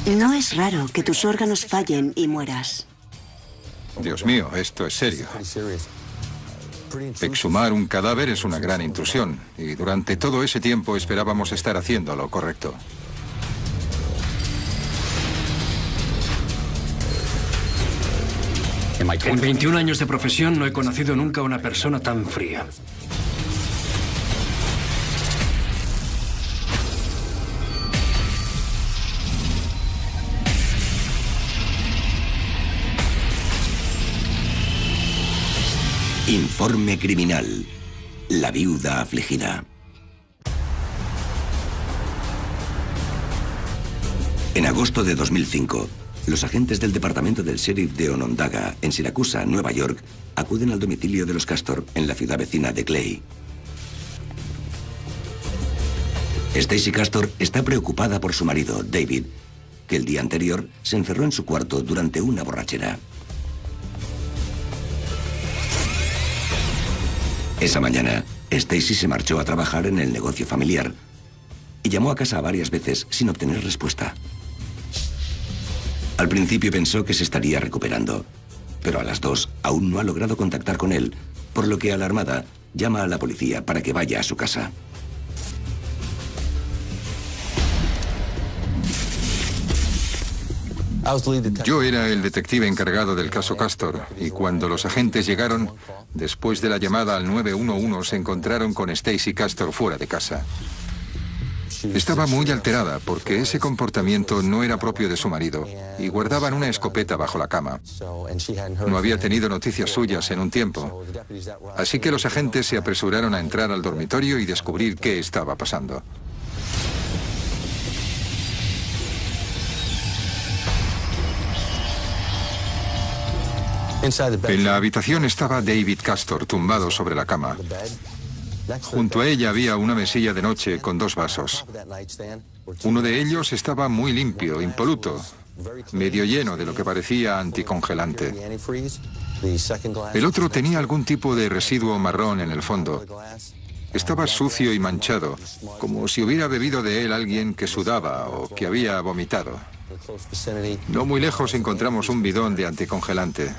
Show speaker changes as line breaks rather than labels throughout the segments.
No es raro que tus órganos fallen y mueras.
Dios mío, esto es serio. Exhumar un cadáver es una gran intrusión y durante todo ese tiempo esperábamos estar haciendo lo correcto.
En 21 años de profesión no he conocido nunca a una persona tan fría.
Informe criminal. La viuda afligida. En agosto de 2005, los agentes del departamento del sheriff de Onondaga, en Siracusa, Nueva York, acuden al domicilio de los Castor, en la ciudad vecina de Clay. Stacy Castor está preocupada por su marido, David, que el día anterior se encerró en su cuarto durante una borrachera. Esa mañana, Stacy se marchó a trabajar en el negocio familiar y llamó a casa varias veces sin obtener respuesta. Al principio pensó que se estaría recuperando, pero a las 2 aún no ha logrado contactar con él, por lo que alarmada llama a la policía para que vaya a su casa.
Yo era el detective encargado del caso Castor y cuando los agentes llegaron, después de la llamada al 911 se encontraron con Stacy Castor fuera de casa. Estaba muy alterada porque ese comportamiento no era propio de su marido y guardaban una escopeta bajo la cama. No había tenido noticias suyas en un tiempo, así que los agentes se apresuraron a entrar al dormitorio y descubrir qué estaba pasando. En la habitación estaba David Castor tumbado sobre la cama. Junto a ella había una mesilla de noche con 2 vasos. Uno de ellos estaba muy limpio, impoluto, medio lleno de lo que parecía anticongelante. El otro tenía algún tipo de residuo marrón en el fondo. Estaba sucio y manchado, como si hubiera bebido de él alguien que sudaba o que había vomitado. No muy lejos encontramos un bidón de anticongelante,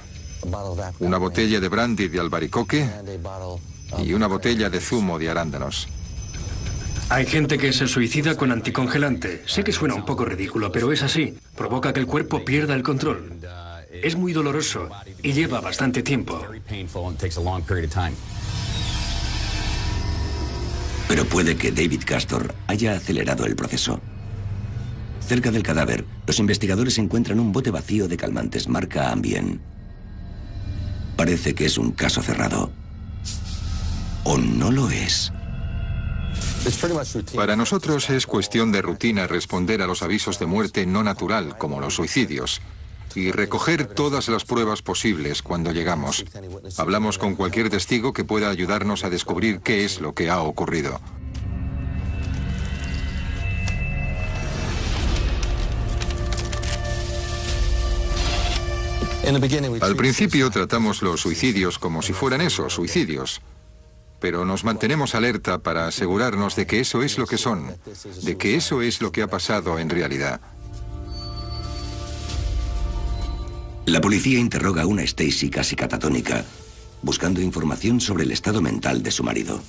una botella de brandy de albaricoque y una botella de zumo de arándanos.
Hay gente que se suicida con anticongelante. Sé que suena un poco ridículo, pero es así. Provoca que el cuerpo pierda el control. Es muy doloroso y lleva bastante tiempo.
Pero puede que David Castor haya acelerado el proceso. Cerca del cadáver, los investigadores encuentran un bote vacío de calmantes marca Ambien. Parece que es un caso cerrado. ¿O no lo es?
Para nosotros es cuestión de rutina responder a los avisos de muerte no natural, como los suicidios, y recoger todas las pruebas posibles cuando llegamos. Hablamos con cualquier testigo que pueda ayudarnos a descubrir qué es lo que ha ocurrido. Al principio tratamos los suicidios como si fueran eso, suicidios. Pero nos mantenemos alerta para asegurarnos de que eso es lo que son, de que eso es lo que ha pasado en realidad.
La policía interroga a una Stacy casi catatónica, buscando información sobre el estado mental de su marido.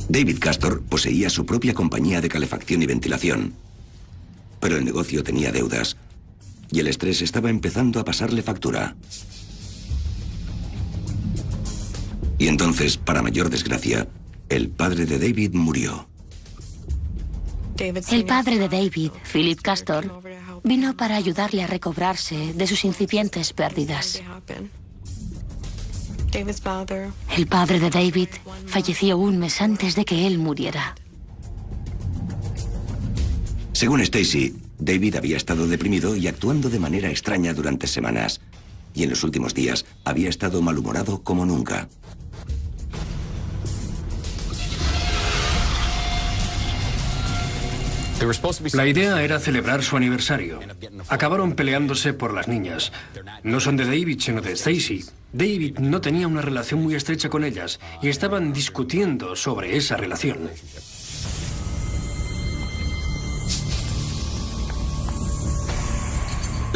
David Castor poseía su propia compañía de calefacción y ventilación, pero el negocio tenía deudas y el estrés estaba empezando a pasarle factura. Y entonces, para mayor desgracia, el padre de David murió.
El padre de David, Philip Castor, vino para ayudarle a recobrarse de sus incipientes pérdidas. El padre de David falleció un mes antes de que él muriera.
Según Stacy, David había estado deprimido y actuando de manera extraña durante semanas, y en los últimos días había estado malhumorado como nunca.
La idea era celebrar su aniversario. Acabaron peleándose por las niñas. No son de David, sino de Stacy. David no tenía una relación muy estrecha con ellas y estaban discutiendo sobre esa relación.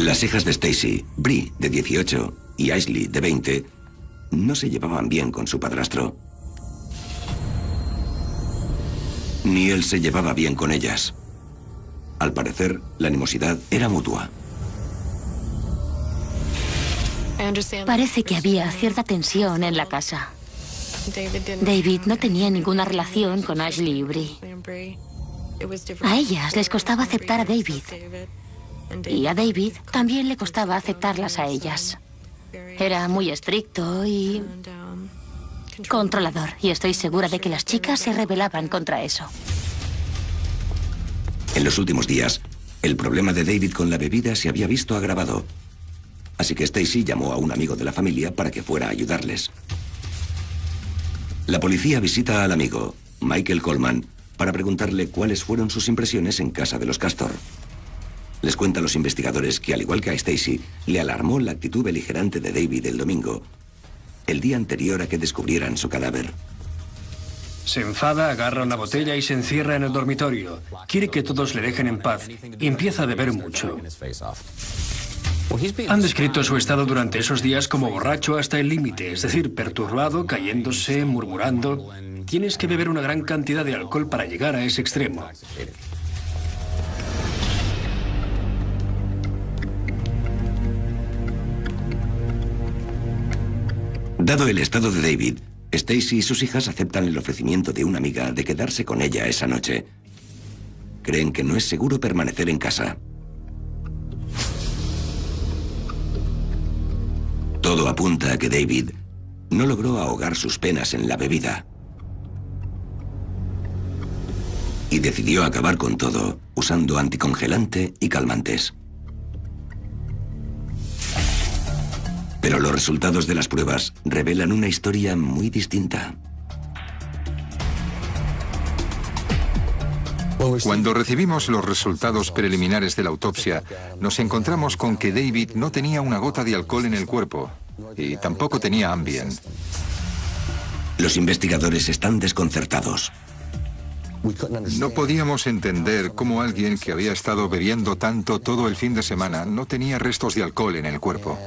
Las hijas de Stacy, Bree, de 18, y Ashley, de 20, no se llevaban bien con su padrastro. Ni él se llevaba bien con ellas. Al parecer, la animosidad era mutua.
Parece que había cierta tensión en la casa. David no tenía ninguna relación con Ashley y Bree. A ellas les costaba aceptar a David. Y a David también le costaba aceptarlas a ellas. Era muy estricto y controlador. Y estoy segura de que las chicas se rebelaban contra eso.
En los últimos días, el problema de David con la bebida se había visto agravado. Así que Stacy llamó a un amigo de la familia para que fuera a ayudarles. La policía visita al amigo, Michael Coleman, para preguntarle cuáles fueron sus impresiones en casa de los Castor. Les cuenta a los investigadores que, al igual que a Stacy, le alarmó la actitud beligerante de David el domingo, el día anterior a que descubrieran su cadáver.
Se enfada, agarra una botella y se encierra en el dormitorio. Quiere que todos le dejen en paz y empieza a beber mucho. Han descrito su estado durante esos días como borracho hasta el límite, es decir, perturbado, cayéndose, murmurando. Tienes que beber una gran cantidad de alcohol para llegar a ese extremo.
Dado el estado de David, Stacy y sus hijas aceptan el ofrecimiento de una amiga de quedarse con ella esa noche. Creen que no es seguro permanecer en casa. Todo apunta a que David no logró ahogar sus penas en la bebida. Y decidió acabar con todo usando anticongelante y calmantes. Pero los resultados de las pruebas revelan una historia muy distinta.
Cuando recibimos los resultados preliminares de la autopsia, nos encontramos con que David no tenía una gota de alcohol en el cuerpo y tampoco tenía Ambien.
Los investigadores están desconcertados.
No podíamos entender cómo alguien que había estado bebiendo tanto todo el fin de semana no tenía restos de alcohol en el cuerpo.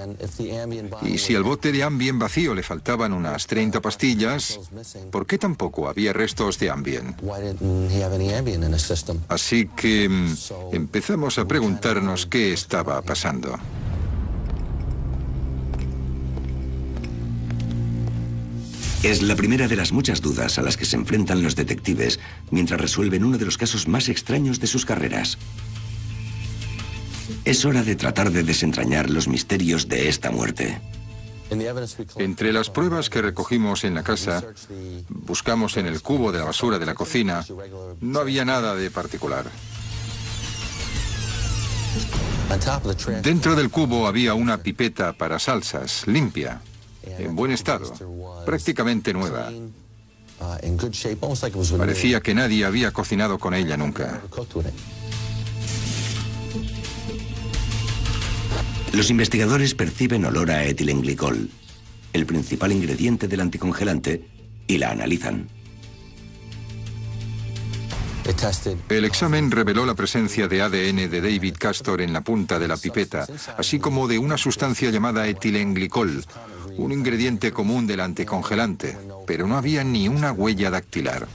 Y si al bote de Ambien vacío le faltaban unas 30 pastillas, ¿por qué tampoco había restos de Ambien? Así que empezamos a preguntarnos qué estaba pasando.
Es la primera de las muchas dudas a las que se enfrentan los detectives mientras resuelven uno de los casos más extraños de sus carreras. Es hora de tratar de desentrañar los misterios de esta muerte.
Entre las pruebas que recogimos en la casa, buscamos en el cubo de la basura de la cocina. No había nada de particular. Dentro del cubo había una pipeta para salsas, limpia, en buen estado, prácticamente nueva. Parecía que nadie había cocinado con ella nunca.
Los investigadores perciben olor a etilenglicol, el principal ingrediente del anticongelante, y la analizan.
El examen reveló la presencia de ADN de David Castor en la punta de la pipeta, así como de una sustancia llamada etilenglicol, un ingrediente común del anticongelante, pero no había ni una huella dactilar.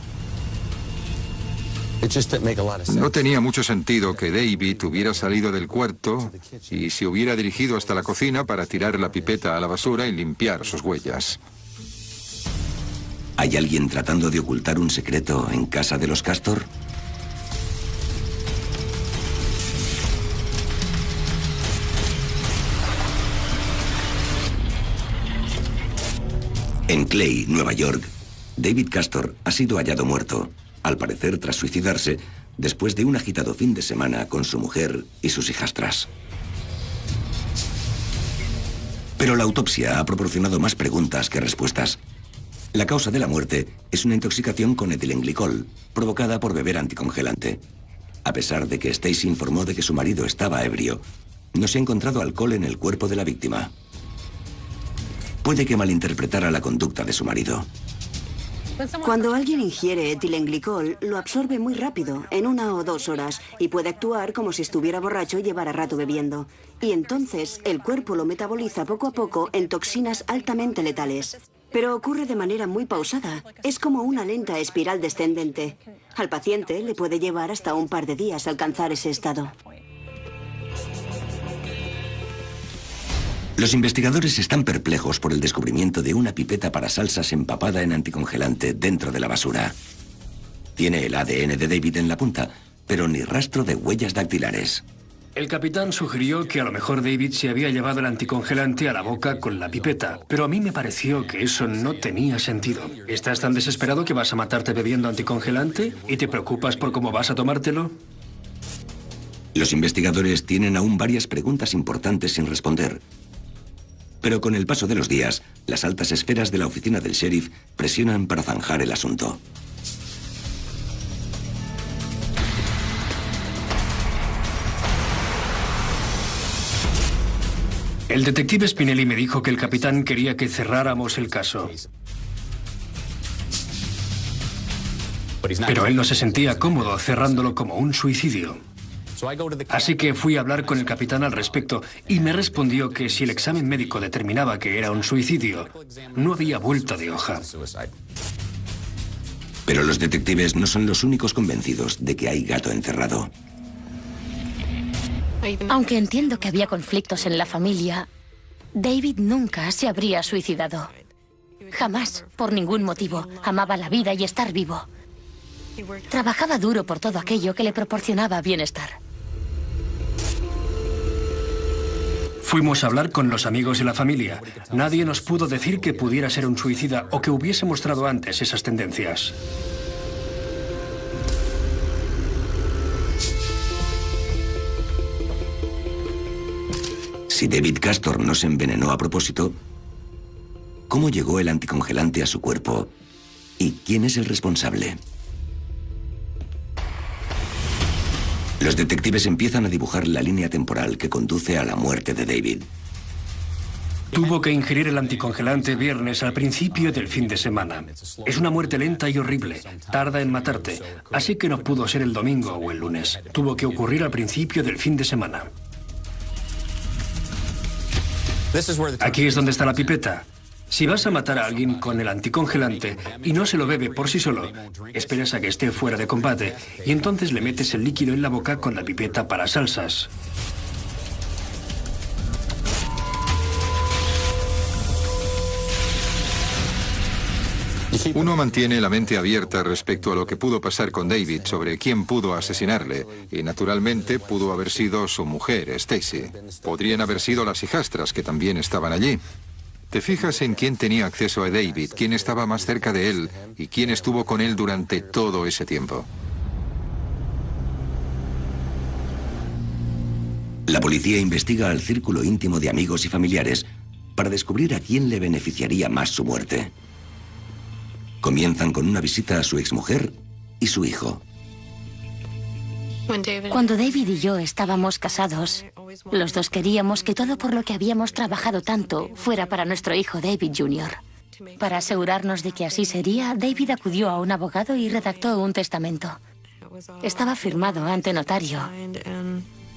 No tenía mucho sentido que David hubiera salido del cuarto y se hubiera dirigido hasta la cocina para tirar la pipeta a la basura y limpiar sus huellas.
¿Hay alguien tratando de ocultar un secreto en casa de los Castor? En Clay, Nueva York, David Castor ha sido hallado muerto, al parecer tras suicidarse, después de un agitado fin de semana con su mujer y sus hijastras. Pero la autopsia ha proporcionado más preguntas que respuestas. La causa de la muerte es una intoxicación con etilenglicol, provocada por beber anticongelante. A pesar de que Stacy informó de que su marido estaba ebrio, no se ha encontrado alcohol en el cuerpo de la víctima. Puede que malinterpretara la conducta de su marido.
Cuando alguien ingiere etilenglicol, lo absorbe muy rápido, en 1 o 2 horas, y puede actuar como si estuviera borracho y llevara rato bebiendo. Y entonces el cuerpo lo metaboliza poco a poco en toxinas altamente letales. Pero ocurre de manera muy pausada. Es como una lenta espiral descendente. Al paciente le puede llevar hasta un par de días alcanzar ese estado.
Los investigadores están perplejos por el descubrimiento de una pipeta para salsas empapada en anticongelante dentro de la basura. Tiene el ADN de David en la punta, pero ni rastro de huellas dactilares.
El capitán sugirió que a lo mejor David se había llevado el anticongelante a la boca con la pipeta, pero a mí me pareció que eso no tenía sentido. ¿Estás tan desesperado que vas a matarte bebiendo anticongelante y te preocupas por cómo vas a tomártelo?
Los investigadores tienen aún varias preguntas importantes sin responder. Pero con el paso de los días, las altas esferas de la oficina del sheriff presionan para zanjar el asunto.
El detective Spinelli me dijo que el capitán quería que cerráramos el caso. Pero él no se sentía cómodo cerrándolo como un suicidio. Así que fui a hablar con el capitán al respecto y me respondió que si el examen médico determinaba que era un suicidio, no había vuelta de hoja.
Pero los detectives no son los únicos convencidos de que hay gato encerrado.
Aunque entiendo que había conflictos en la familia, David nunca se habría suicidado. Jamás, por ningún motivo. Amaba la vida y estar vivo. Trabajaba duro por todo aquello que le proporcionaba bienestar.
Fuimos a hablar con los amigos de la familia. Nadie nos pudo decir que pudiera ser un suicida o que hubiese mostrado antes esas tendencias.
Si David Castor no se envenenó a propósito, ¿cómo llegó el anticongelante a su cuerpo? ¿Y quién es el responsable? Los detectives empiezan a dibujar la línea temporal que conduce a la muerte de David.
Tuvo que ingerir el anticongelante viernes al principio del fin de semana. Es una muerte lenta y horrible. Tarda en matarte. Así que no pudo ser el domingo o el lunes. Tuvo que ocurrir al principio del fin de semana. Aquí es donde está la pipeta. Si vas a matar a alguien con el anticongelante y no se lo bebe por sí solo, esperas a que esté fuera de combate y entonces le metes el líquido en la boca con la pipeta para salsas.
Uno mantiene la mente abierta respecto a lo que pudo pasar con David sobre quién pudo asesinarle, y naturalmente pudo haber sido su mujer, Stacy. Podrían haber sido las hijastras que también estaban allí. Te fijas en quién tenía acceso a David, quién estaba más cerca de él y quién estuvo con él durante todo ese tiempo.
La policía investiga al círculo íntimo de amigos y familiares para descubrir a quién le beneficiaría más su muerte. Comienzan con una visita a su exmujer y su hijo.
Cuando David y yo estábamos casados, los dos queríamos que todo por lo que habíamos trabajado tanto fuera para nuestro hijo David Jr. Para asegurarnos de que así sería, David acudió a un abogado y redactó un testamento. Estaba firmado ante notario,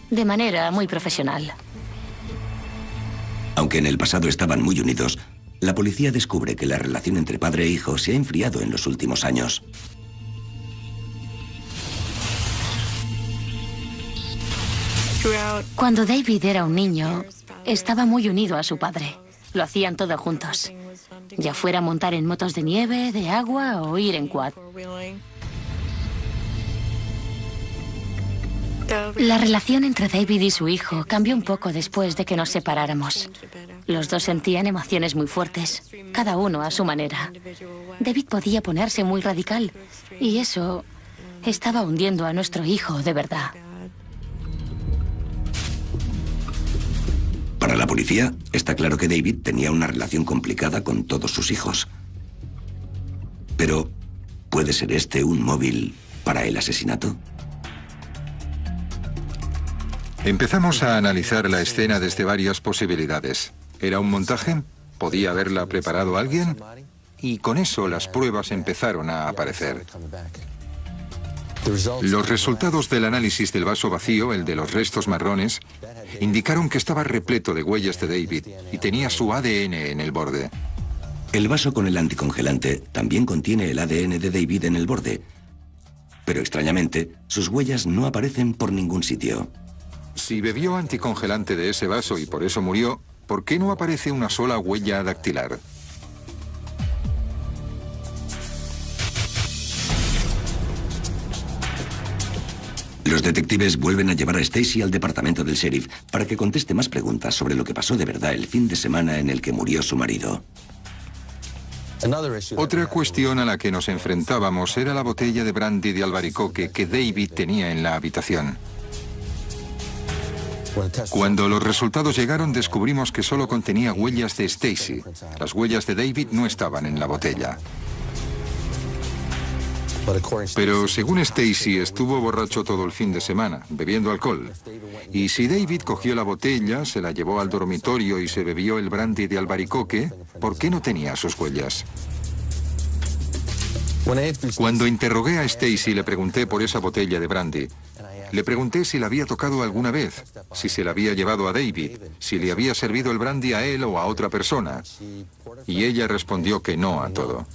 de manera muy profesional.
Aunque en el pasado estaban muy unidos, la policía descubre que la relación entre padre e hijo se ha enfriado en los últimos años.
Cuando David era un niño, estaba muy unido a su padre. Lo hacían todo juntos, ya fuera montar en motos de nieve, de agua o ir en quad. La relación entre David y su hijo cambió un poco después de que nos separáramos. Los dos sentían emociones muy fuertes, cada uno a su manera. David podía ponerse muy radical y eso estaba hundiendo a nuestro hijo de verdad.
Para la policía, está claro que David tenía una relación complicada con todos sus hijos. Pero, ¿puede ser este un móvil para el asesinato?
Empezamos a analizar la escena desde varias posibilidades. ¿Era un montaje? ¿Podía haberla preparado alguien? y con eso las pruebas empezaron a aparecer. Los resultados del análisis del vaso vacío, el de los restos marrones, indicaron que estaba repleto de huellas de David y tenía su ADN en el borde.
El vaso con el anticongelante también contiene el ADN de David en el borde, pero extrañamente, sus huellas no aparecen por ningún sitio.
Si bebió anticongelante de ese vaso y por eso murió, ¿por qué no aparece una sola huella dactilar?
Los detectives vuelven a llevar a Stacy al departamento del sheriff para que conteste más preguntas sobre lo que pasó de verdad el fin de semana en el que murió su marido.
Otra cuestión a la que nos enfrentábamos era la botella de brandy de albaricoque que David tenía en la habitación. Cuando los resultados llegaron, descubrimos que solo contenía huellas de Stacy. Las huellas de David no estaban en la botella. Pero según Stacy, estuvo borracho todo el fin de semana, bebiendo alcohol. Y si David cogió la botella, se la llevó al dormitorio y se bebió el brandy de albaricoque, ¿por qué no tenía sus huellas? Cuando interrogué a Stacy, le pregunté por esa botella de brandy. Le pregunté si la había tocado alguna vez, si se la había llevado a David, si le había servido el brandy a él o a otra persona. Y ella respondió que no a todo.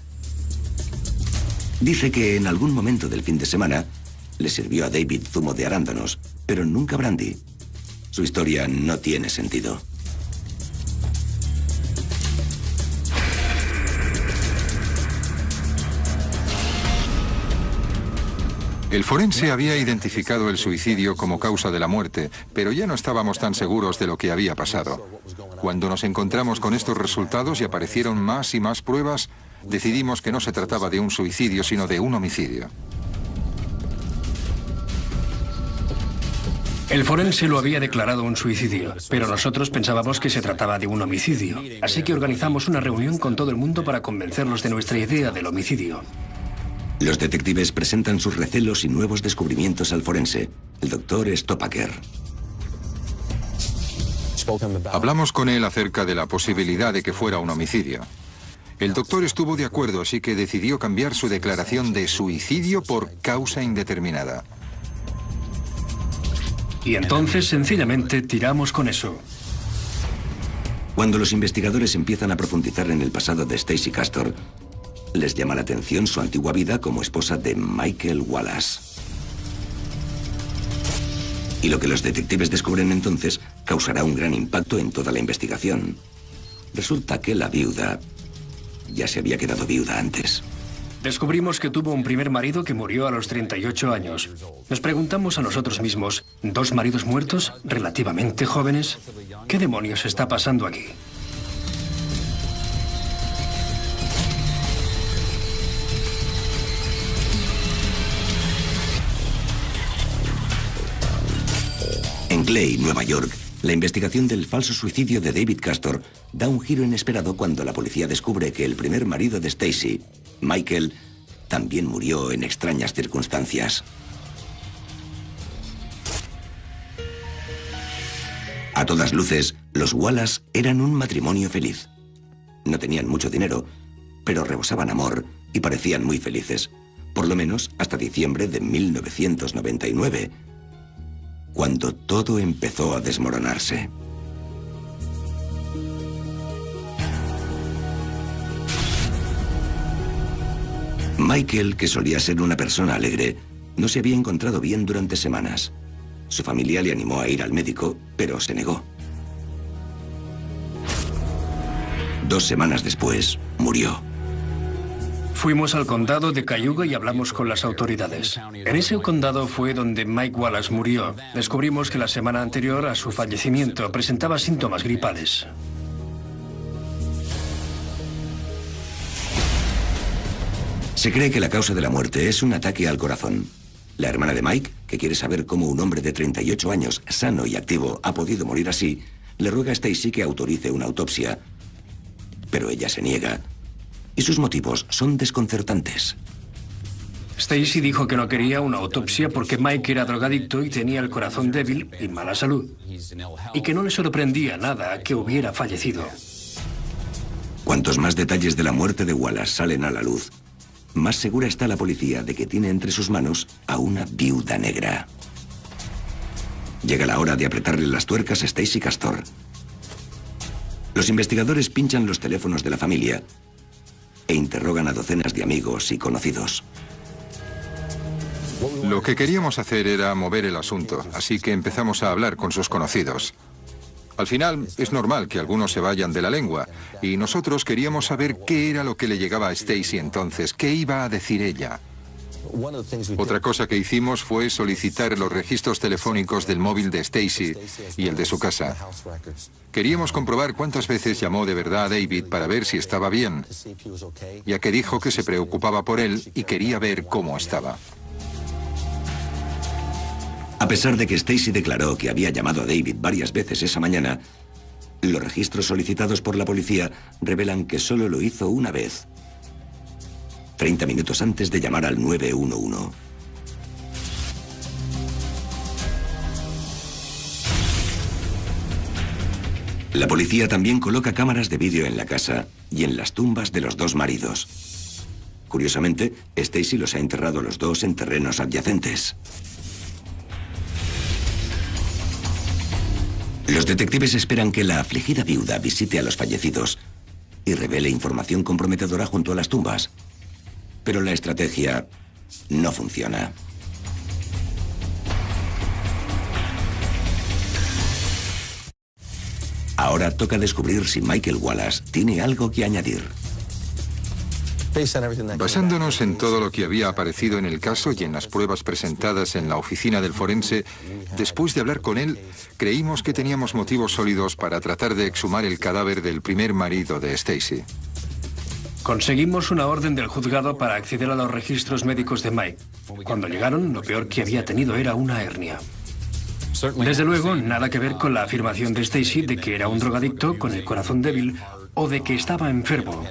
Dice que en algún momento del fin de semana le sirvió a David zumo de arándanos, pero nunca brandy. Su historia no tiene sentido.
El forense había identificado el suicidio como causa de la muerte, pero ya no estábamos tan seguros de lo que había pasado. Cuando nos encontramos con estos resultados y aparecieron más y más pruebas, decidimos que no se trataba de un suicidio, sino de un homicidio.
El forense lo había declarado un suicidio, pero nosotros pensábamos que se trataba de un homicidio. Así que organizamos una reunión con todo el mundo para convencerlos de nuestra idea del homicidio.
Los detectives presentan sus recelos y nuevos descubrimientos al forense, el doctor Stopaker.
Hablamos con él acerca de la posibilidad de que fuera un homicidio. El doctor estuvo de acuerdo, así que decidió cambiar su declaración de suicidio por causa indeterminada.
Y entonces, sencillamente, tiramos con eso.
Cuando los investigadores empiezan a profundizar en el pasado de Stacy Castor, les llama la atención su antigua vida como esposa de Michael Wallace. Y lo que los detectives descubren entonces causará un gran impacto en toda la investigación. Resulta que la viuda ya se había quedado viuda antes.
Descubrimos que tuvo un primer marido que murió a los 38 años. Nos preguntamos a nosotros mismos, ¿2 maridos muertos, relativamente jóvenes? ¿Qué demonios está pasando aquí?
En Clay, Nueva York, la investigación del falso suicidio de David Castor da un giro inesperado cuando la policía descubre que el primer marido de Stacy, Michael, también murió en extrañas circunstancias. A todas luces, los Wallace eran un matrimonio feliz. No tenían mucho dinero, pero rebosaban amor y parecían muy felices, por lo menos hasta diciembre de 1999, cuando todo empezó a desmoronarse. Michael, que solía ser una persona alegre, no se había encontrado bien durante semanas. Su familia le animó a ir al médico, pero se negó. 2 semanas después, murió.
Fuimos al condado de Cayuga y hablamos con las autoridades. En ese condado fue donde Mike Wallace murió. Descubrimos que la semana anterior a su fallecimiento presentaba síntomas gripales.
Se cree que la causa de la muerte es un ataque al corazón. La hermana de Mike, que quiere saber cómo un hombre de 38 años, sano y activo, ha podido morir así, le ruega a Stacy que autorice una autopsia. Pero ella se niega. Y sus motivos son desconcertantes.
Stacy dijo que no quería una autopsia porque Mike era drogadicto y tenía el corazón débil y mala salud. Y que no le sorprendía nada que hubiera fallecido.
Cuantos más detalles de la muerte de Wallace salen a la luz, más segura está la policía de que tiene entre sus manos a una viuda negra. Llega la hora de apretarle las tuercas a Stacey Castor. Los investigadores pinchan los teléfonos de la familia e interrogan a docenas de amigos y conocidos.
Lo que queríamos hacer era mover el asunto, así que empezamos a hablar con sus conocidos. Al final, es normal que algunos se vayan de la lengua, y nosotros queríamos saber qué era lo que le llegaba a Stacey entonces, qué iba a decir ella. Otra cosa que hicimos fue solicitar los registros telefónicos del móvil de Stacey y el de su casa. Queríamos comprobar cuántas veces llamó de verdad a David para ver si estaba bien, ya que dijo que se preocupaba por él y quería ver cómo estaba.
A pesar de que Stacey declaró que había llamado a David varias veces esa mañana, los registros solicitados por la policía revelan que solo lo hizo una vez, 30 minutos antes de llamar al 911. La policía también coloca cámaras de vídeo en la casa y en las tumbas de los dos maridos. Curiosamente, Stacey los ha enterrado a los dos en terrenos adyacentes. Los detectives esperan que la afligida viuda visite a los fallecidos y revele información comprometedora junto a las tumbas. Pero la estrategia no funciona. Ahora toca descubrir si Michael Wallace tiene algo que añadir.
Basándonos en todo lo que había aparecido en el caso y en las pruebas presentadas en la oficina del forense, después de hablar con él, creímos que teníamos motivos sólidos para tratar de exhumar el cadáver del primer marido de Stacey.
Conseguimos una orden del juzgado para acceder a los registros médicos de Mike. Cuando llegaron, lo peor que había tenido era una hernia. Desde luego, nada que ver con la afirmación de Stacey de que era un drogadicto con el corazón débil o de que estaba enfermo.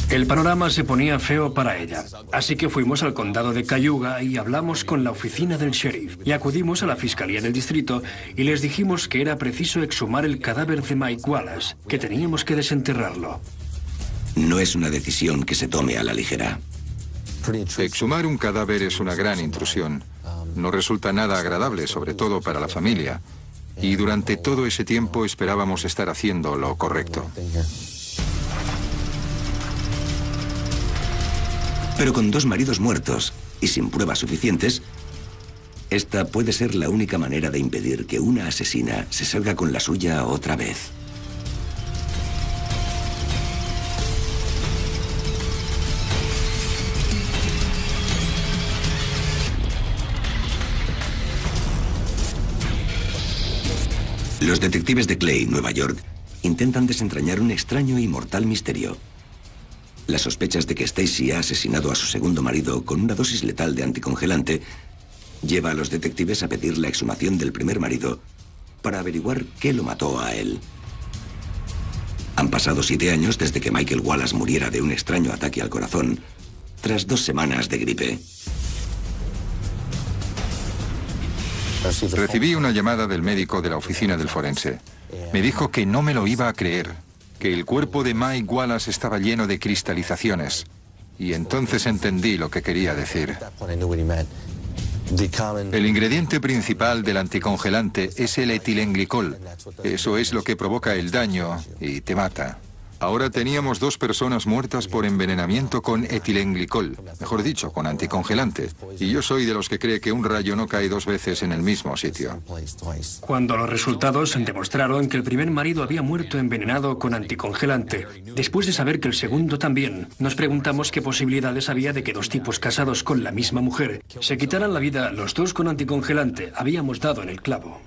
El panorama se ponía feo para ella, así que fuimos al condado de Cayuga y hablamos con la oficina del sheriff y acudimos a la fiscalía del distrito y les dijimos que era preciso exhumar el cadáver de Mike Wallace, que teníamos que desenterrarlo.
No es una decisión que se tome a la ligera.
Exhumar un cadáver es una gran intrusión. No resulta nada agradable, sobre todo para la familia. Y durante todo ese tiempo esperábamos estar haciendo lo correcto.
Pero con dos maridos muertos y sin pruebas suficientes, esta puede ser la única manera de impedir que una asesina se salga con la suya otra vez. Los detectives de Clay, Nueva York, intentan desentrañar un extraño y mortal misterio. Las sospechas de que Stacey ha asesinado a su segundo marido con una dosis letal de anticongelante lleva a los detectives a pedir la exhumación del primer marido para averiguar qué lo mató a él. Han pasado 7 años desde que Michael Wallace muriera de un extraño ataque al corazón, tras 2 semanas de gripe.
Recibí una llamada del médico de la oficina del forense. Me dijo que no me lo iba a creer, que el cuerpo de Mike Wallace estaba lleno de cristalizaciones. Y entonces entendí lo que quería decir. El ingrediente principal del anticongelante es el etilenglicol. Eso es lo que provoca el daño y te mata. Ahora teníamos 2 personas muertas por envenenamiento con etilenglicol, mejor dicho, con anticongelante. Y yo soy de los que cree que un rayo no cae 2 veces en el mismo sitio.
Cuando los resultados demostraron que el primer marido había muerto envenenado con anticongelante, después de saber que el segundo también, nos preguntamos qué posibilidades había de que 2 tipos casados con la misma mujer se quitaran la vida los 2 con anticongelante. Habíamos dado en el clavo.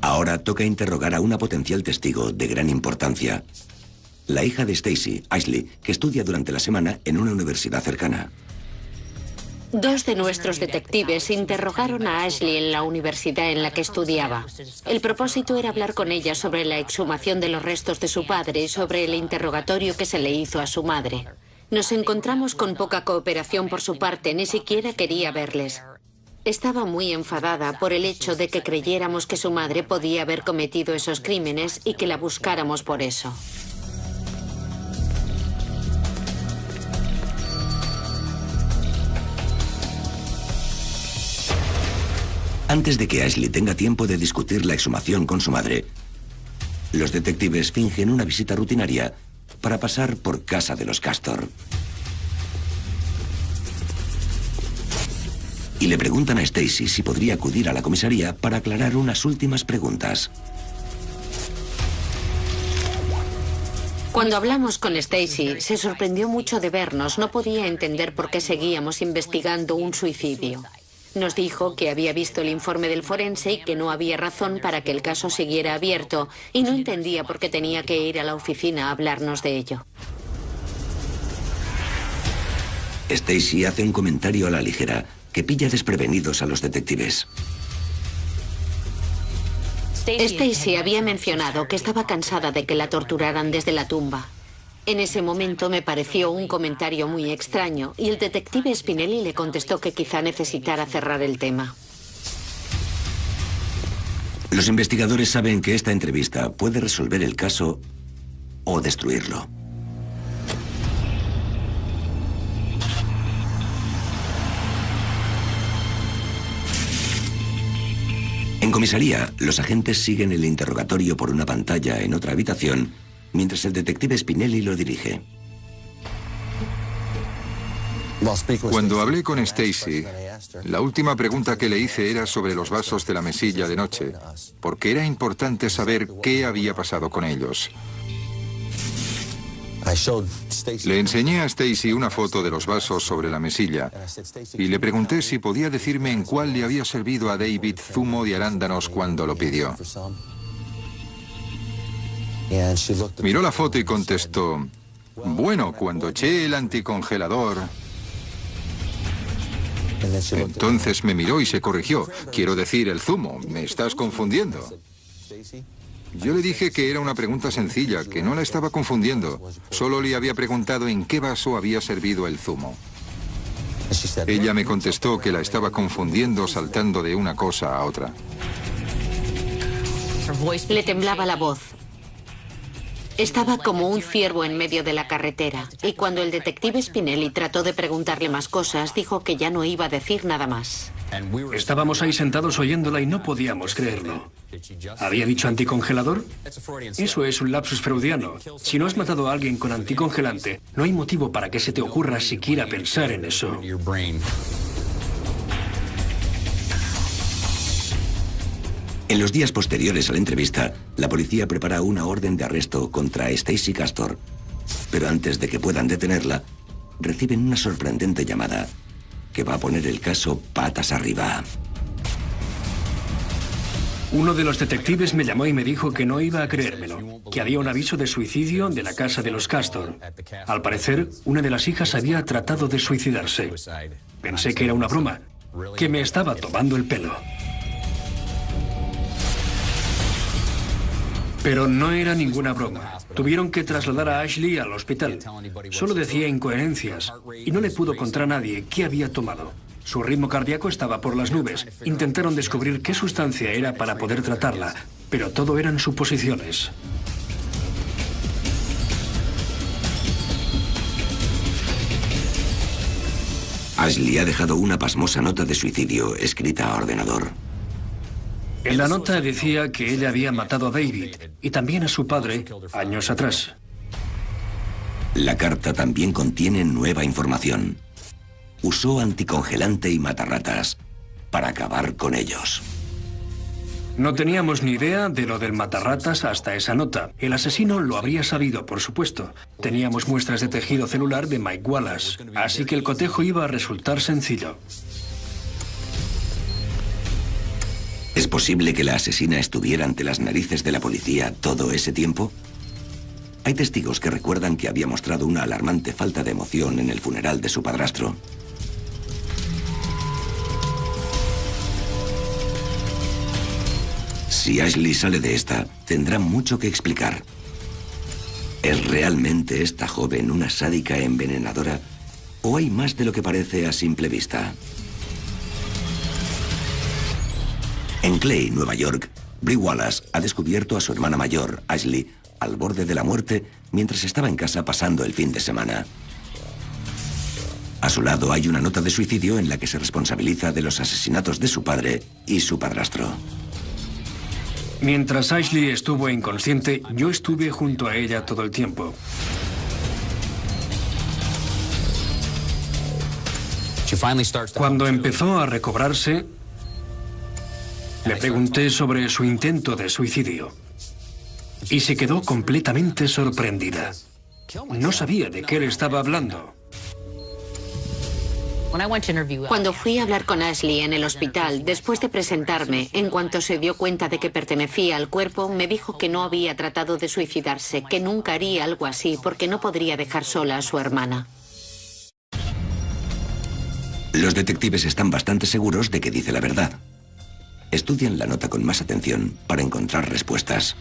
Ahora toca interrogar a una potencial testigo de gran importancia. La hija de Stacey, Ashley, que estudia durante la semana en una universidad cercana.
2 de nuestros detectives interrogaron a Ashley en la universidad en la que estudiaba. El propósito era hablar con ella sobre la exhumación de los restos de su padre y sobre el interrogatorio que se le hizo a su madre. Nos encontramos con poca cooperación por su parte, ni siquiera quería verles. Estaba muy enfadada por el hecho de que creyéramos que su madre podía haber cometido esos crímenes y que la buscáramos por eso.
Antes de que Ashley tenga tiempo de discutir la exhumación con su madre, los detectives fingen una visita rutinaria para pasar por casa de los Castor. Y le preguntan a Stacy si podría acudir a la comisaría para aclarar unas últimas preguntas.
Cuando hablamos con Stacy, se sorprendió mucho de vernos. No podía entender por qué seguíamos investigando un suicidio. Nos dijo que había visto el informe del forense y que no había razón para que el caso siguiera abierto, y no entendía por qué tenía que ir a la oficina a hablarnos de ello.
Stacy hace un comentario a la ligera que pilla desprevenidos a los detectives.
Stacy había mencionado que estaba cansada de que la torturaran desde la tumba. En ese momento me pareció un comentario muy extraño y el detective Spinelli le contestó que quizá necesitara cerrar el tema.
Los investigadores saben que esta entrevista puede resolver el caso o destruirlo. En comisaría, los agentes siguen el interrogatorio por una pantalla en otra habitación, mientras el detective Spinelli lo dirige.
Cuando hablé con Stacy, la última pregunta que le hice era sobre los vasos de la mesilla de noche, porque era importante saber qué había pasado con ellos. Le enseñé a Stacy una foto de los vasos sobre la mesilla y le pregunté si podía decirme en cuál le había servido a David zumo de arándanos cuando lo pidió. Miró la foto y contestó: bueno, cuando eché el anticongelador. Entonces me miró y se corrigió. Quiero decir, el zumo. Me estás confundiendo. Yo le dije que era una pregunta sencilla, que no la estaba confundiendo. Solo le había preguntado en qué vaso había servido el zumo. Ella me contestó que la estaba confundiendo, saltando de una cosa a otra.
Le temblaba la voz. Estaba como un ciervo en medio de la carretera, y cuando el detective Spinelli trató de preguntarle más cosas, dijo que ya no iba a decir nada más.
Estábamos ahí sentados oyéndola y no podíamos creerlo. ¿Había dicho anticongelador? Eso es un lapsus freudiano. Si no has matado a alguien con anticongelante, no hay motivo para que se te ocurra siquiera pensar en eso.
En los días posteriores a la entrevista, la policía prepara una orden de arresto contra Stacy Castor. Pero antes de que puedan detenerla, reciben una sorprendente llamada que va a poner el caso patas arriba.
Uno de los detectives me llamó y me dijo que no iba a creérmelo, que había un aviso de suicidio de la casa de los Castor. Al parecer, una de las hijas había tratado de suicidarse. Pensé que era una broma, que me estaba tomando el pelo. Pero no era ninguna broma. Tuvieron que trasladar a Ashley al hospital. Solo decía incoherencias y no le pudo contar a nadie qué había tomado. Su ritmo cardíaco estaba por las nubes. Intentaron descubrir qué sustancia era para poder tratarla, pero todo eran suposiciones.
Ashley ha dejado una pasmosa nota de suicidio escrita a ordenador.
En la nota decía que ella había matado a David y también a su padre años atrás.
La carta también contiene nueva información. Usó anticongelante y matarratas para acabar con ellos.
No teníamos ni idea de lo del matarratas hasta esa nota. El asesino lo habría sabido, por supuesto. Teníamos muestras de tejido celular de Mike Wallace, así que el cotejo iba a resultar sencillo.
¿Es posible que la asesina estuviera ante las narices de la policía todo ese tiempo? Hay testigos que recuerdan que había mostrado una alarmante falta de emoción en el funeral de su padrastro. Si Ashley sale de esta, tendrá mucho que explicar. ¿Es realmente esta joven una sádica envenenadora? ¿O hay más de lo que parece a simple vista? En Clay, Nueva York, Bree Wallace ha descubierto a su hermana mayor, Ashley, al borde de la muerte mientras estaba en casa pasando el fin de semana. A su lado hay una nota de suicidio en la que se responsabiliza de los asesinatos de su padre y su padrastro.
Mientras Ashley estuvo inconsciente, yo estuve junto a ella todo el tiempo. Cuando empezó a recobrarse, le pregunté sobre su intento de suicidio y se quedó completamente sorprendida. No sabía de qué le estaba hablando.
Cuando fui a hablar con Ashley en el hospital, después de presentarme, en cuanto se dio cuenta de que pertenecía al cuerpo, me dijo que no había tratado de suicidarse, que nunca haría algo así porque no podría dejar sola a su hermana.
Los detectives están bastante seguros de que dice la verdad. Estudian la nota con más atención para encontrar respuestas.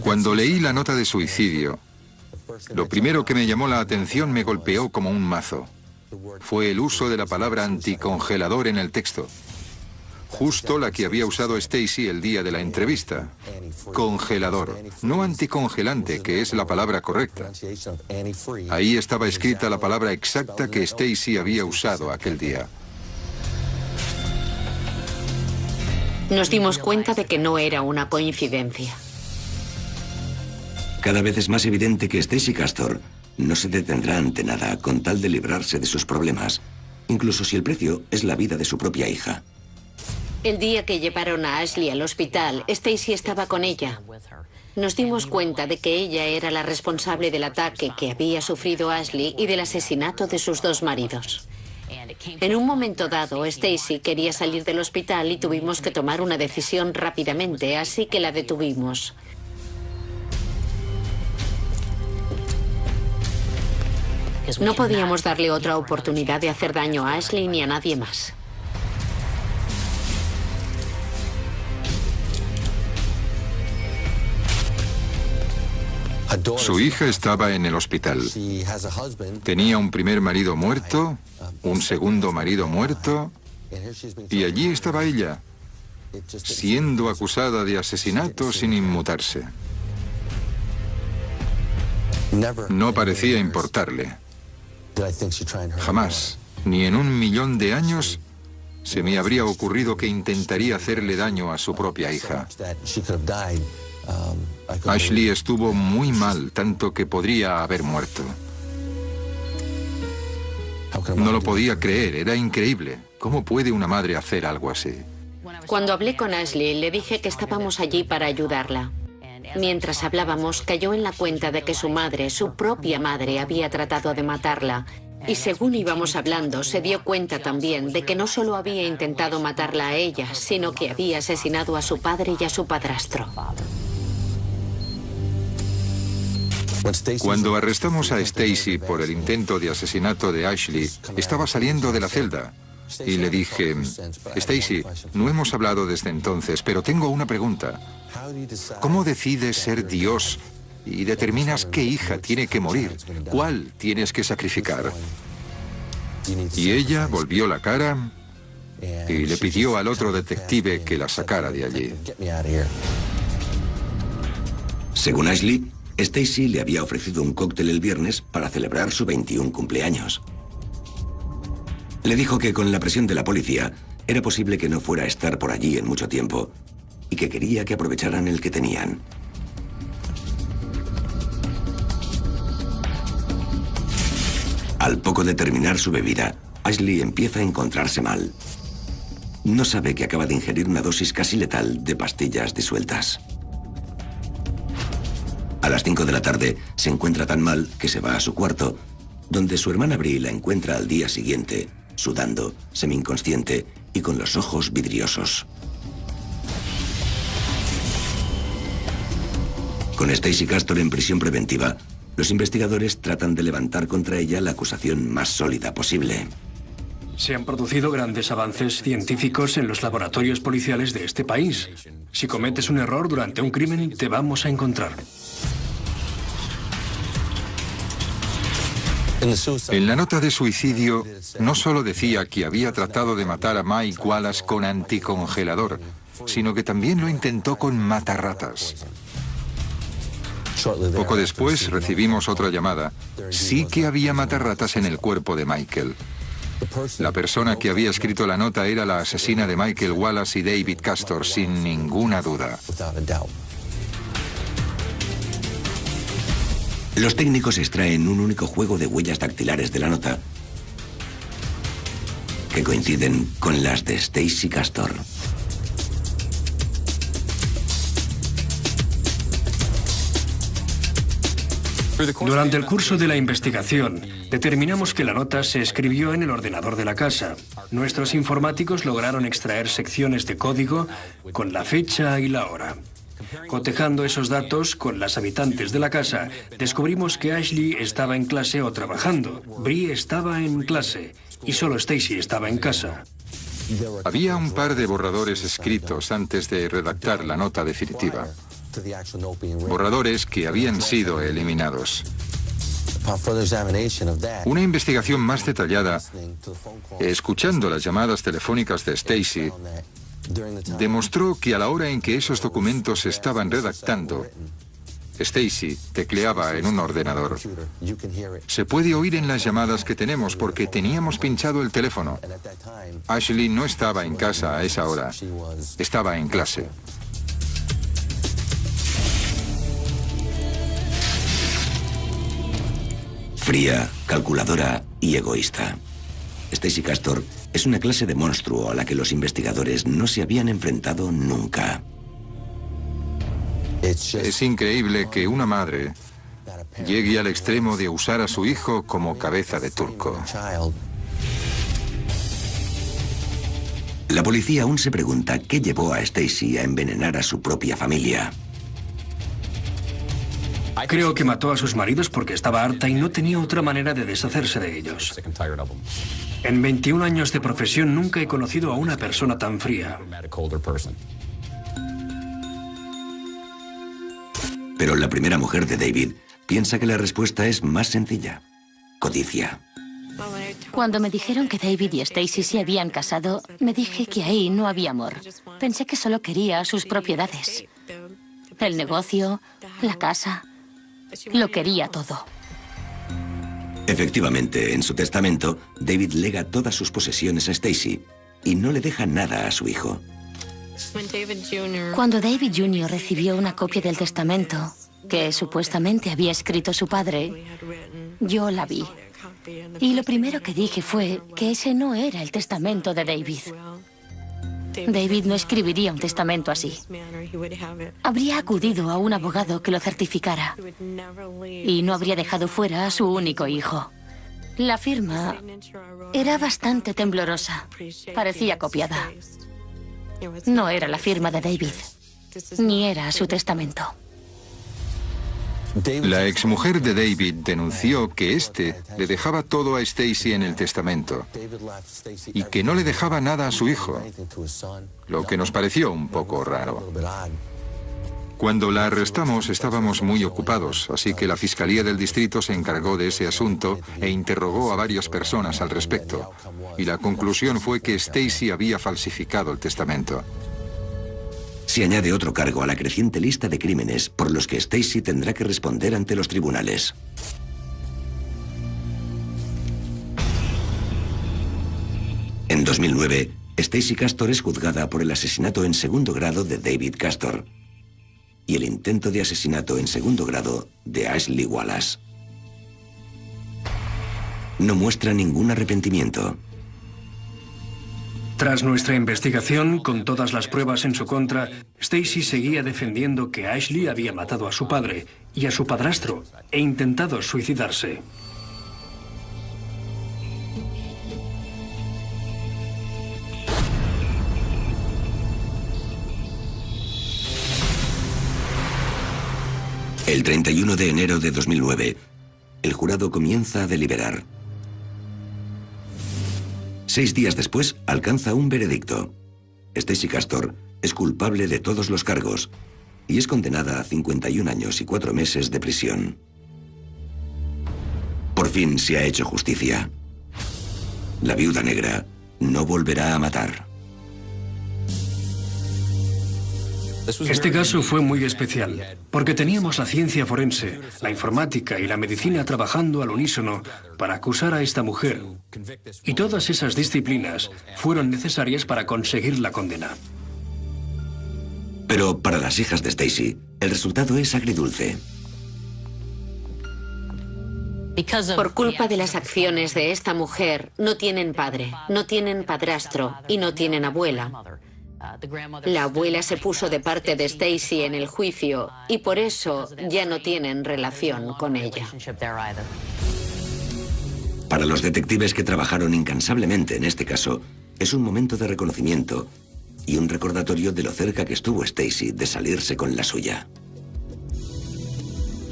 Cuando leí la nota de suicidio, lo primero que me llamó la atención me golpeó como un mazo. Fue el uso de la palabra anticongelador en el texto. Justo la que había usado Stacy el día de la entrevista. Congelador, no anticongelante, que es la palabra correcta. Ahí estaba escrita la palabra exacta que Stacy había usado aquel día.
Nos dimos cuenta de que no era una coincidencia.
Cada vez es más evidente que Stacy Castor no se detendrá ante nada con tal de librarse de sus problemas, incluso si el precio es la vida de su propia hija.
El día que llevaron a Ashley al hospital, Stacy estaba con ella. Nos dimos cuenta de que ella era la responsable del ataque que había sufrido Ashley y del asesinato de sus dos maridos. En un momento dado, Stacy quería salir del hospital y tuvimos que tomar una decisión rápidamente, así que la detuvimos. No podíamos darle otra oportunidad de hacer daño a Ashley ni a nadie más.
Su hija estaba en el hospital. Tenía un primer marido muerto, un segundo marido muerto, y allí estaba ella, siendo acusada de asesinato sin inmutarse. No parecía importarle. Jamás, ni en 1.000.000 de años, se me habría ocurrido que intentaría hacerle daño a su propia hija. Ashley estuvo muy mal, tanto que podría haber muerto. No lo podía creer, era increíble. ¿Cómo puede una madre hacer algo así?
Cuando hablé con Ashley, le dije que estábamos allí para ayudarla. Mientras hablábamos, cayó en la cuenta de que su madre, su propia madre, había tratado de matarla. Y según íbamos hablando, se dio cuenta también de que no solo había intentado matarla a ella, sino que había asesinado a su padre y a su padrastro.
Cuando arrestamos a Stacy por el intento de asesinato de Ashley, estaba saliendo de la celda. Y le dije, Stacy, no hemos hablado desde entonces, pero tengo una pregunta. ¿Cómo decides ser Dios y determinas qué hija tiene que morir? ¿Cuál tienes que sacrificar? Y ella volvió la cara y le pidió al otro detective que la sacara de allí.
Según Ashley, Stacy le había ofrecido un cóctel el viernes para celebrar su 21 cumpleaños. Le dijo que con la presión de la policía era posible que no fuera a estar por allí en mucho tiempo y que quería que aprovecharan el que tenían. Al poco de terminar su bebida, Ashley empieza a encontrarse mal. No sabe que acaba de ingerir una dosis casi letal de pastillas disueltas. A las 5 de la tarde se encuentra tan mal que se va a su cuarto, donde su hermana Bree la encuentra al día siguiente, sudando, semi-inconsciente y con los ojos vidriosos. Con Stacy Castor en prisión preventiva, los investigadores tratan de levantar contra ella la acusación más sólida posible.
Se han producido grandes avances científicos en los laboratorios policiales de este país. Si cometes un error durante un crimen, te vamos a encontrar.
En la nota de suicidio no solo decía que había tratado de matar a Mike Wallace con anticongelador, sino que también lo intentó con matarratas. Poco después recibimos otra llamada. Sí que había matarratas en el cuerpo de Michael. La persona que había escrito la nota era la asesina de Michael Wallace y David Castor, sin ninguna duda.
Los técnicos extraen un único juego de huellas dactilares de la nota que coinciden con las de Stacy Castor.
Durante el curso de la investigación, determinamos que la nota se escribió en el ordenador de la casa. Nuestros informáticos lograron extraer secciones de código con la fecha y la hora. Cotejando esos datos con las habitantes de la casa, descubrimos que Ashley estaba en clase o trabajando, Bree estaba en clase y solo Stacy estaba en casa.
Había un par de borradores escritos antes de redactar la nota definitiva. Borradores que habían sido eliminados. Una investigación más detallada, escuchando las llamadas telefónicas de Stacy, demostró que a la hora en que esos documentos se estaban redactando, Stacy tecleaba en un ordenador. Se puede oír en las llamadas que tenemos porque teníamos pinchado el teléfono. Ashley no estaba en casa a esa hora, estaba en clase.
Fría, calculadora y egoísta. Stacy Castor es una clase de monstruo a la que los investigadores no se habían enfrentado nunca.
Es increíble que una madre llegue al extremo de usar a su hijo como cabeza de turco.
La policía aún se pregunta qué llevó a Stacy a envenenar a su propia familia.
Creo que mató a sus maridos porque estaba harta y no tenía otra manera de deshacerse de ellos. En 21 años de profesión nunca he conocido a una persona tan fría.
Pero la primera mujer de David piensa que la respuesta es más sencilla: codicia.
Cuando me dijeron que David y Stacy se habían casado, me dije que ahí no había amor. Pensé que solo quería sus propiedades. El negocio, la casa, lo quería todo.
Efectivamente, en su testamento, David lega todas sus posesiones a Stacy y no le deja nada a su hijo.
Cuando David Jr. recibió una copia del testamento, que supuestamente había escrito su padre, yo la vi. Y lo primero que dije fue que ese no era el testamento de David. David no escribiría un testamento así. Habría acudido a un abogado que lo certificara y no habría dejado fuera a su único hijo. La firma era bastante temblorosa. Parecía copiada. No era la firma de David, ni era su testamento.
La exmujer de David denunció que éste le dejaba todo a Stacy en el testamento y que no le dejaba nada a su hijo, lo que nos pareció un poco raro. Cuando la arrestamos estábamos muy ocupados, así que la Fiscalía del Distrito se encargó de ese asunto e interrogó a varias personas al respecto. Y la conclusión fue que Stacy había falsificado el testamento.
Se añade otro cargo a la creciente lista de crímenes por los que Stacy tendrá que responder ante los tribunales. En 2009, Stacy Castor es juzgada por el asesinato en segundo grado de David Castor y el intento de asesinato en segundo grado de Ashley Wallace. No muestra ningún arrepentimiento.
Tras nuestra investigación, con todas las pruebas en su contra, Stacy seguía defendiendo que Ashley había matado a su padre y a su padrastro e intentado suicidarse.
El 31 de enero de 2009, el jurado comienza a deliberar. 6 días después, alcanza un veredicto. Stacy Castor es culpable de todos los cargos y es condenada a 51 años y 4 meses de prisión. Por fin, fin se ha hecho justicia. La viuda negra no volverá a matar.
Este caso fue muy especial, porque teníamos la ciencia forense, la informática y la medicina trabajando al unísono para acusar a esta mujer. Y todas esas disciplinas fueron necesarias para conseguir la condena.
Pero para las hijas de Stacy, el resultado es agridulce.
Por culpa de las acciones de esta mujer, no tienen padre, no tienen padrastro y no tienen abuela. La abuela se puso de parte de Stacy en el juicio y por eso ya no tienen relación con ella.
Para los detectives que trabajaron incansablemente en este caso, es un momento de reconocimiento y un recordatorio de lo cerca que estuvo Stacy de salirse con la suya.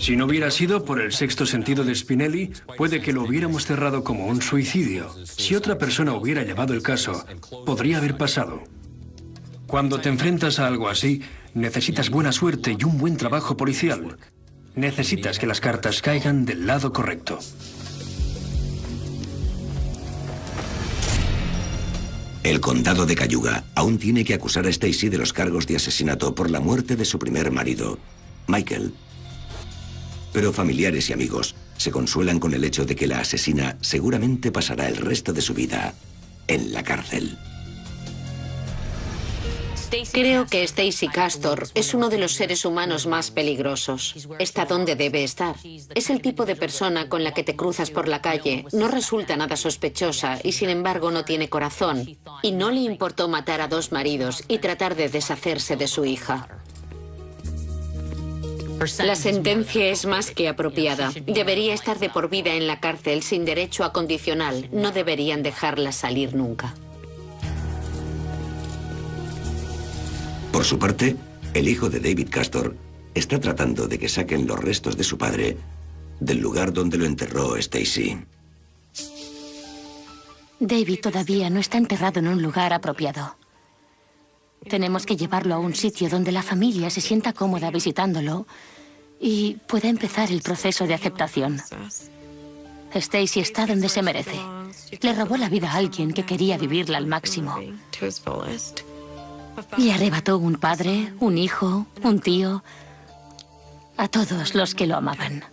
Si no hubiera sido por el sexto sentido de Spinelli, puede que lo hubiéramos cerrado como un suicidio. Si otra persona hubiera llevado el caso, podría haber pasado. Cuando te enfrentas a algo así, necesitas buena suerte y un buen trabajo policial. Necesitas que las cartas caigan del lado correcto.
El condado de Cayuga aún tiene que acusar a Stacy de los cargos de asesinato por la muerte de su primer marido, Michael. Pero familiares y amigos se consuelan con el hecho de que la asesina seguramente pasará el resto de su vida en la cárcel.
Creo que Stacy Castor es uno de los seres humanos más peligrosos. Está donde debe estar. Es el tipo de persona con la que te cruzas por la calle. No resulta nada sospechosa y sin embargo no tiene corazón. Y no le importó matar a 2 maridos y tratar de deshacerse de su hija. La sentencia es más que apropiada. Debería estar de por vida en la cárcel sin derecho a condicional. No deberían dejarla salir nunca.
Por su parte, el hijo de David Castor está tratando de que saquen los restos de su padre del lugar donde lo enterró Stacy.
David todavía no está enterrado en un lugar apropiado. Tenemos que llevarlo a un sitio donde la familia se sienta cómoda visitándolo y pueda empezar el proceso de aceptación. Stacy está donde se merece. Le robó la vida a alguien que quería vivirla al máximo. Le arrebató un padre, un hijo, un tío, a todos los que lo amaban.